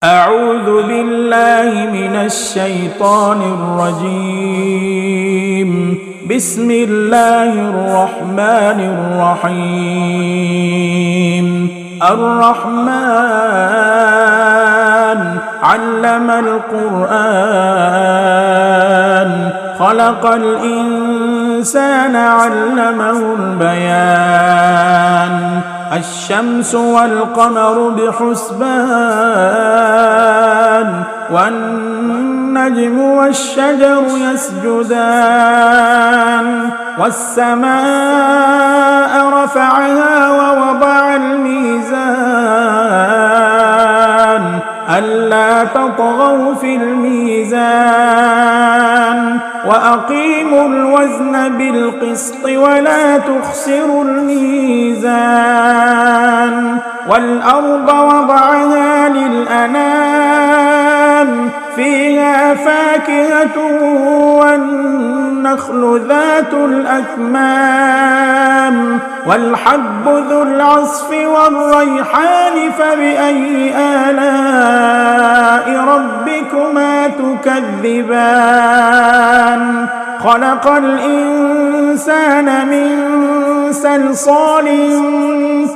أعوذ بالله من الشيطان الرجيم. بسم الله الرحمن الرحيم. الرحمن علم القرآن خلق الإنسان علمه البيان. الشمس والقمر بحسبان والنجم والشجر يسجدان والسماء رفعها ووضع الميزان ألا تطغوا في الميزان وأقيموا الوزن بالقسط ولا تخسروا الميزان والأرض وضعها للأنام فيها فاكهة والنخل ذات الأكمام والحب ذو العصف والريحان فبأي آلاء ربكما تكذبان. خلق الإنسان من صلصال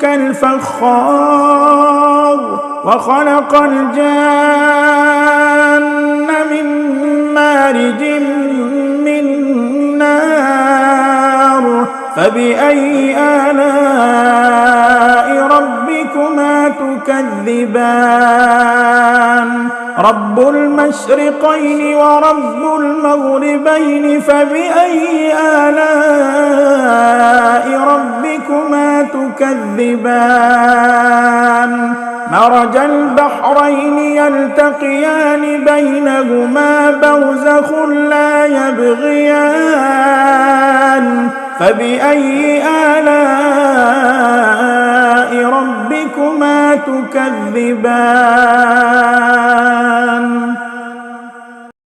كالفخار وخلق الجان من مارج من نار فبأي آلاء ربكما تكذبان. رب المشرقين ورب المغربين فبأي آلاء ربكما تكذبان. مرج البحرين يلتقيان بينهما برزخ لا يبغيان فبأي آلاء ربكما تكذبان.